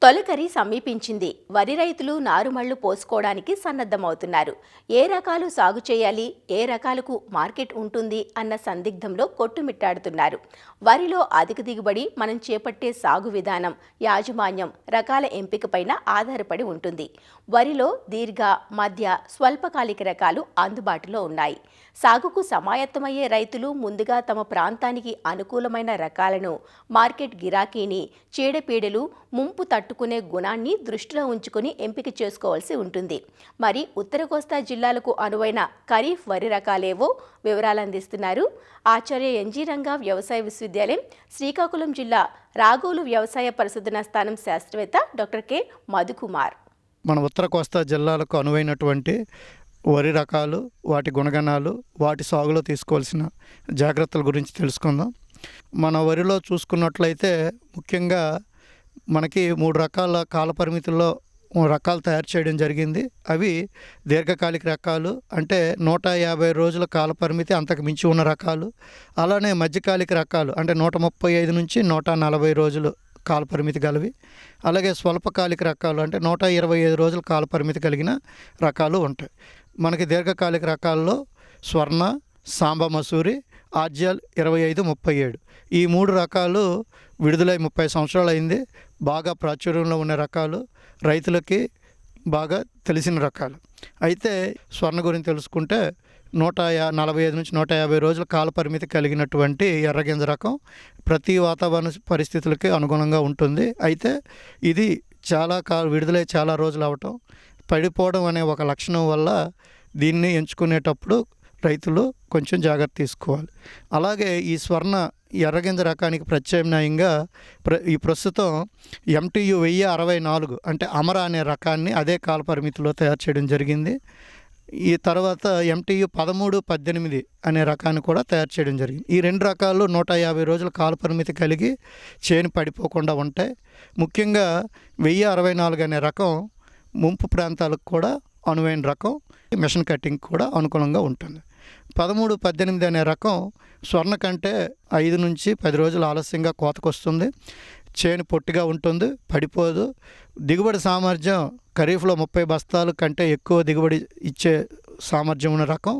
తొలకరి సమీపించింది. వరి రైతులు నారుమళ్లు పోసుకోవడానికి సన్నద్ధమవుతున్నారు. ఏ రకాలు సాగు చేయాలి, ఏ రకాలకు మార్కెట్ ఉంటుంది అన్న సందిగ్ధంలో కొట్టుమిట్టాడుతున్నారు. వరిలో అధిక దిగుబడి మనం చేపట్టే సాగు విధానం, యాజమాన్యం, రకాల ఎంపికపైన ఆధారపడి ఉంటుంది. వరిలో దీర్ఘ, మధ్య, స్వల్పకాలిక రకాలు అందుబాటులో ఉన్నాయి. సాగుకు సమాయత్తమయ్యే రైతులు ముందుగా తమ ప్రాంతానికి అనుకూలమైన రకాలను, మార్కెట్ గిరాకీని, చీడపీడలు, ముంపు తట్టుకునే గుణాన్ని దృష్టిలో ఉంచుకుని ఎంపిక చేసుకోవాల్సి ఉంటుంది. మరి ఉత్తర కోస్తా జిల్లాలకు అనువైన ఖరీఫ్ వరి రకాలేవో వివరాలు అందిస్తున్నారు ఆచార్య ఎన్జీ రంగా వ్యవసాయ విశ్వవిద్యాలయం, శ్రీకాకుళం జిల్లా రాగోలు వ్యవసాయ పరిశోధనా స్థానం శాస్త్రవేత్త డాక్టర్ కె మధుకుమార్. మన ఉత్తర కోస్తా జిల్లాలకు అనువైనటువంటి వరి రకాలు, వాటి గుణగణాలు, వాటి సాగులో తీసుకోవాల్సిన జాగ్రత్తల గురించి తెలుసుకుందాం. మన వరిలో చూసుకున్నట్లయితే ముఖ్యంగా మనకి 3 రకాల కాల పరిమితుల్లో రకాలు తయారు చేయడం జరిగింది. అవి దీర్ఘకాలిక రకాలు, అంటే 150 రోజుల కాల పరిమితి అంతకు మించి ఉన్న రకాలు. అలానే మధ్యకాలిక రకాలు, అంటే 135 నుంచి 140 రోజులు కాల పరిమితి గలవి. అలాగే స్వల్పకాలిక రకాలు, అంటే 125 రోజుల కాల పరిమితి కలిగిన రకాలు ఉంటాయి. మనకి దీర్ఘకాలిక రకాల్లో స్వర్ణ, సాంబ మసూరి, ఆర్జల్ 2537 ఈ 3 రకాలు విడుదలై 30 సంవత్సరాలు అయింది. బాగా ప్రాచుర్యంలో ఉన్న రకాలు, రైతులకి బాగా తెలిసిన రకాలు. అయితే స్వర్ణ గురించి తెలుసుకుంటే 145 నుంచి 150 రోజుల కాల పరిమితి కలిగినటువంటి ఎర్రగింజ రకం ప్రతి వాతావరణ పరిస్థితులకి అనుగుణంగా ఉంటుంది. అయితే ఇది విడుదలై చాలా రోజులు అవటం, పడిపోవడం అనే ఒక లక్షణం వల్ల దీన్ని ఎంచుకునేటప్పుడు రైతులు కొంచెం జాగ్రత్త తీసుకోవాలి. అలాగే ఈ స్వర్ణ ఎర్రగింజ రకానికి ప్రత్యామ్నాయంగా ఈ ప్రస్తుతం MTU 1064, అంటే అమర అనే రకాన్ని అదే కాల పరిమితిలో తయారు చేయడం జరిగింది. ఈ తర్వాత MTU 1318 అనే రకాన్ని కూడా తయారు చేయడం జరిగింది. ఈ 2 రకాలు 150 రోజుల కాల పరిమితి కలిగి చేను పడిపోకుండా ఉంటాయి. ముఖ్యంగా 1064 అనే రకం ముంపు ప్రాంతాలకు కూడా అనువైన రకం, మిషన్ కటింగ్ కూడా అనుకూలంగా ఉంటుంది. 1318 అనే రకం స్వర్ణ కంటే 5 నుంచి 10 రోజులు ఆలస్యంగా కోతకొస్తుంది. చేను పొట్టిగా ఉంటుంది, పడిపోదు. దిగుబడి సామర్థ్యం ఖరీఫ్లో 30 బస్తాల కంటే ఎక్కువ దిగుబడి ఇచ్చే సామర్థ్యం ఉన్న రకం.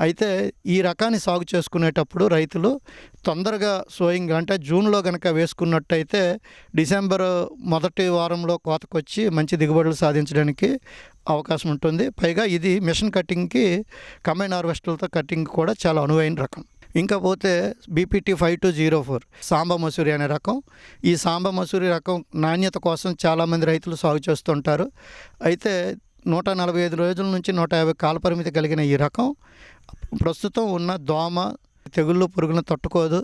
అయితే ఈ రకాన్ని సాగు చేసుకునేటప్పుడు రైతులు తొందరగా సోయింగ్, అంటే జూన్లో కనుక వేసుకున్నట్టయితే డిసెంబర్ మొదటి వారంలో కోతకొచ్చి మంచి దిగుబడులు సాధించడానికి అవకాశం ఉంటుంది. పైగా ఇది మిషన్ కటింగ్కి, కంబైన్ హార్వెస్టర్లతో కటింగ్ కూడా చాలా అనువైన రకం. ఇంకా పోతే BPT 5204 సాంబ మసూరి అనే రకం. ఈ సాంబ మసూరి రకం నాణ్యత కోసం చాలామంది రైతులు సాగు చేస్తుంటారు. అయితే 145 రోజుల నుంచి 150 కాల పరిమితి కలిగిన ఈ రకం ప్రస్తుతం ఉన్న దోమ, తెగుళ్ళు, పురుగులను తట్టుకోదు.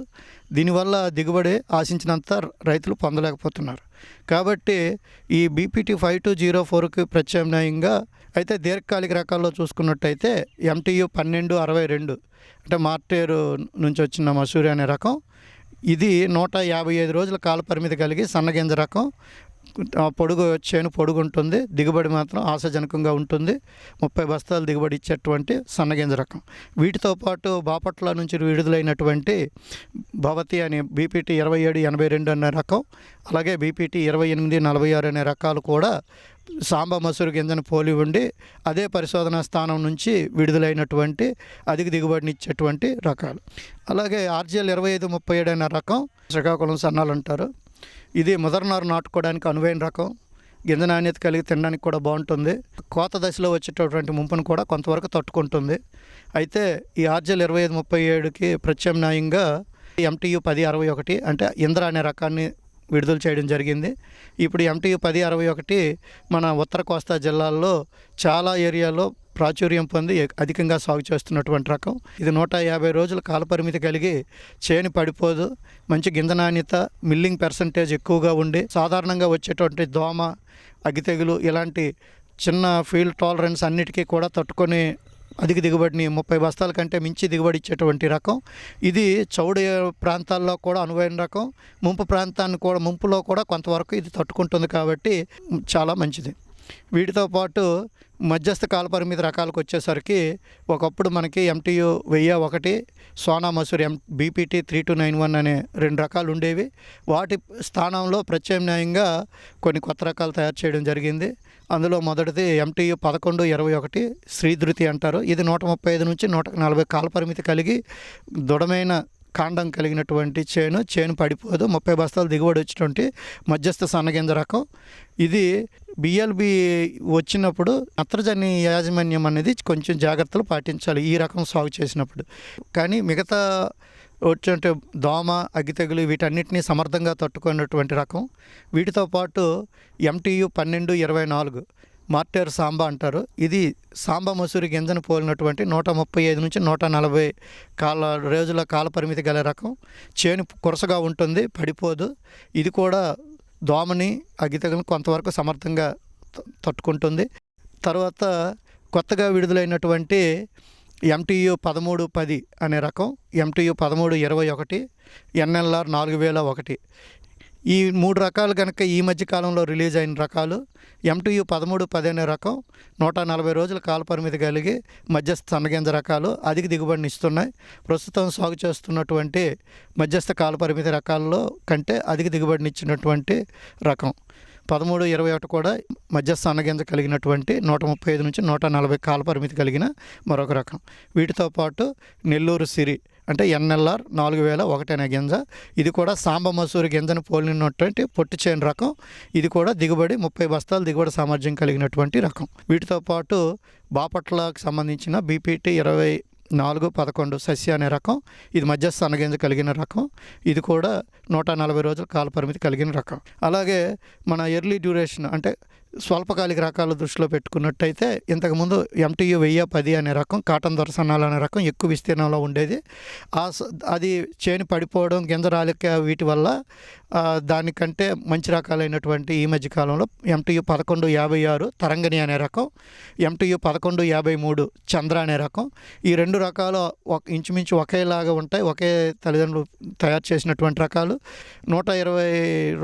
దీనివల్ల దిగుబడి ఆశించినంత రైతులు పొందలేకపోతున్నారు. కాబట్టి ఈ BPT 5204కి ప్రత్యామ్నాయంగా అయితే దీర్ఘకాలిక రకాల్లో చూసుకున్నట్టయితే MTU 1262, అంటే మార్టేరు నుంచి వచ్చిన మసూరి అనే రకం. ఇది 155 రోజుల కాల పరిమితి కలిగి సన్నగింజ రకం. చేను పొడుగు ఉంటుంది, దిగుబడి మాత్రం ఆశాజనకంగా ఉంటుంది. 30 బస్తాలు దిగుబడి ఇచ్చేటువంటి సన్నగింజ రకం. వీటితో పాటు బాపట్ల నుంచి విడుదలైనటువంటి భవతి అనే BPT 2782 అనే రకం, అలాగే BPT 2846 అనే రకాలు కూడా సాంబ మసూరి గింజను పోలి ఉండి అదే పరిశోధనా స్థానం నుంచి విడుదలైనటువంటి అధిక దిగుబడిని ఇచ్చేటువంటి రకాలు. అలాగే ఆర్జల్ 2537 అనే రకం శ్రీకాకుళం సన్నాలు అంటారు. ఇది ముదర్నారు నాటుకోవడానికి అనువైన రకం. గింజ నాణ్యత కలిగి తినడానికి కూడా బాగుంటుంది. కోత దశలో వచ్చేటటువంటి ముంపును కూడా కొంతవరకు తట్టుకుంటుంది. అయితే ఈ ఆర్జల్ 2537కి ప్రత్యామ్నాయంగా MTU 1061, అంటే ఇంద్ర అనే రకాన్ని విడుదల చేయడం జరిగింది. ఇప్పుడు MTU 1061 మన ఉత్తర కోస్తా జిల్లాల్లో చాలా ఏరియాలో ప్రాచుర్యం పొంది అధికంగా సాగు చేస్తున్నటువంటి రకం. ఇది 150 రోజుల కాల పరిమితి కలిగి చేను పడిపోదు, మంచి గింజ నాణ్యత, మిల్లింగ్ పర్సంటేజ్ ఎక్కువగా ఉండి సాధారణంగా వచ్చేటువంటి దోమ, అగ్గి తెగులు ఇలాంటి చిన్న ఫీల్డ్ టాలరెన్స్ అన్నిటికీ కూడా తట్టుకొని అధిక దిగుబడిని 30 బస్తాల కంటే మించి దిగుబడి ఇచ్చేటువంటి రకం. ఇది చౌడు ప్రాంతాల్లో కూడా అనువైన రకం. ముంపులో కూడా కొంతవరకు ఇది తట్టుకుంటుంది కాబట్టి చాలా మంచిది. వీటితో పాటు మధ్యస్థ కాలపరిమితి రకాలకు వచ్చేసరికి ఒకప్పుడు మనకి MTU 1001, సోనా మసూరి BPT 3291 అనే 2 రకాలు ఉండేవి. వాటి స్థానంలో ప్రత్యామ్నాయంగా కొన్ని కొత్త రకాలు తయారు చేయడం జరిగింది. అందులో మొదటిది MTU 1121 శ్రీధృతి అంటారు. ఇది 135 నుంచి 140 కాలపరిమితి కలిగి దృఢమైన కాండం కలిగినటువంటి చేను పడిపోదు, 30 బస్తాలు దిగుబడి వచ్చినటువంటి మధ్యస్థ సన్నగింజ రకం. ఇది BLB వచ్చినప్పుడు నత్రజని యాజమాన్యం అనేది కొంచెం జాగ్రత్తలు పాటించాలి ఈ రకం సాగు చేసినప్పుడు. కానీ మిగతా వచ్చే దోమ, అగ్గి తెగులు వీటన్నిటినీ సమర్థంగా తట్టుకున్నటువంటి రకం. వీటితో పాటు MTU 1224 మార్టేర్ సాంబా అంటారు. ఇది సాంబా మసూరి గింజను పోలినటువంటి 135 నుంచి 140 రోజుల కాలపరిమితి గల రకం. చేను కురసగా ఉంటుంది, పడిపోదు. ఇది కూడా దోమని, అగ్గి తెగులను కొంతవరకు సమర్థంగా తట్టుకుంటుంది. తర్వాత కొత్తగా విడుదలైనటువంటి MTU 1310 అనే రకం, MTU 1321, NLR 4001. ఈ 3 రకాలు కనుక ఈ మధ్య కాలంలో రిలీజ్ అయిన రకాలు. MTU 1310 అనే రకం 140 రోజుల కాలపరిమితి కలిగి మధ్యస్థ సన్నగింజ రకాలు, అధిక దిగుబడిని ఇస్తున్నాయి. ప్రస్తుతం సాగు చేస్తున్నటువంటి మధ్యస్థ కాలపరిమితి రకాల్లో కంటే అధిక దిగుబడిని ఇచ్చినటువంటి రకం. 1321 కూడా మధ్యస్థ సన్నగింజ కలిగినటువంటి 135 నుంచి 140 కాలపరిమితి కలిగిన మరొక రకం. వీటితో పాటు నెల్లూరు సిరి అంటే NLR 4001 అనే గింజ. ఇది కూడా సాంబ మసూరి గింజను పోలినటువంటి పొట్టి చేను రకం. ఇది కూడా దిగుబడి 30 బస్తాలు దిగుబడి సామర్థ్యం కలిగినటువంటి రకం. వీటితో పాటు బాపట్లకు సంబంధించిన BPT 2411 సస్య అనే రకం. ఇది మధ్యస్థ సన్నగింజ కలిగిన రకం. ఇది కూడా 140 రోజుల కాలపరిమితి కలిగిన రకం. అలాగే మన ఎర్లీ డ్యూరేషన్ అంటే స్వల్పకాలిక రకాల దృష్టిలో పెట్టుకున్నట్టయితే ఇంతకుముందు MTU 1010 అనే రకం, కాటన్ దొరసన్నాలు అనే రకం ఎక్కువ విస్తీర్ణంలో ఉండేది. అది చేను పడిపోవడం, గింజ రాలిక వీటి వల్ల దానికంటే మంచి రకాలైనటువంటి ఈ మధ్యకాలంలో MTU 1156 తరంగిణి అనే రకం, MTU 1153 చంద్ర అనే రకం. ఈ 2 రకాలు ఇంచుమించు ఒకేలాగా ఉంటాయి. ఒకే తల్లిదండ్రులు తయారు చేసినటువంటి రకాలు. 120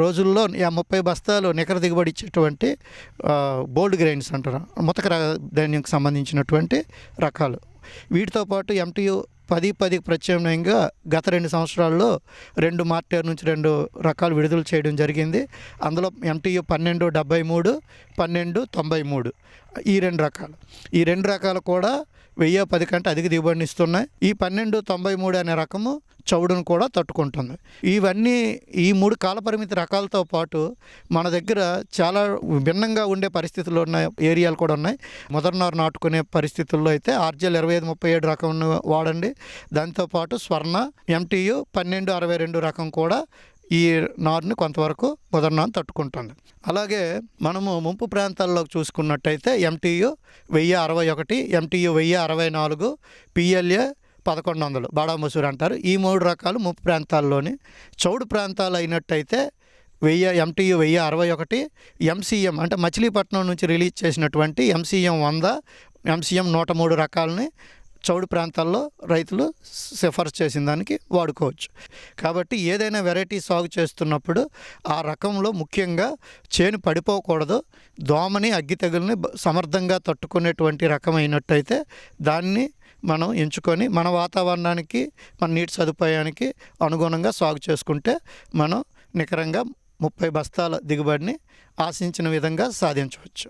రోజుల్లో 30 బస్తాలు నికర దిగుబడి ఇచ్చేటువంటి బోల్డ్ గ్రెయిన్స్ అంటారు, ముతక ధాన్యంకి సంబంధించినటువంటి రకాలు. వీటితో పాటు MTU 1010 ప్రత్యామ్నాయంగా గత 2 సంవత్సరాల్లో 2 మార్టేర్ నుంచి 2 రకాలు విడుదల చేయడం జరిగింది. అందులో MTU 1273, 1293 ఈ 2 రకాలు. ఈ 2 రకాలు కూడా 1010 కంటే అధిక దిగుబడిని ఇస్తున్నాయి. ఈ 1293 అనే రకము చౌడును కూడా తట్టుకుంటుంది. ఇవన్నీ ఈ 3 కాలపరిమితి రకాలతో పాటు మన దగ్గర చాలా భిన్నంగా ఉండే పరిస్థితులు ఉన్న ఏరియాలు కూడా ఉన్నాయి. మొదటి నాటుకునే పరిస్థితుల్లో అయితే RGL 2537 రకం వాడండి. దాంతోపాటు స్వర్ణ MTU 1262 రకం కూడా ఈ నారుని కొంతవరకు మొదటి నారు తట్టుకుంటుంది. అలాగే మనము ముంపు ప్రాంతాల్లో చూసుకున్నట్టయితే MTU 1061, MTU 1064, PLA 1100 బాడా మసూరి అంటారు. ఈ 3 రకాలు ముంపు ప్రాంతాల్లోని. చౌడు ప్రాంతాలు అయినట్టయితే MTU 1061, MCM అంటే మచిలీపట్నం నుంచి రిలీజ్ చేసినటువంటి MCM 100, MCM 103 రకాలని చౌడు ప్రాంతాల్లో రైతులు సిఫార్సు చేసిన దానికి వాడుకోవచ్చు. కాబట్టి ఏదైనా వెరైటీ సాగు చేస్తున్నప్పుడు ఆ రకంలో ముఖ్యంగా చేను పడిపోకూడదు, దోమని, అగ్గి తెగుల్ని సమర్థంగా తట్టుకునేటువంటి రకమైనట్టయితే దాన్ని మనం ఎంచుకొని మన వాతావరణానికి, మన నీటి సదుపాయానికి అనుగుణంగా సాగు చేసుకుంటే మనం నికరంగా 30 బస్తాల దిగుబడిని ఆశించిన విధంగా సాధించవచ్చు.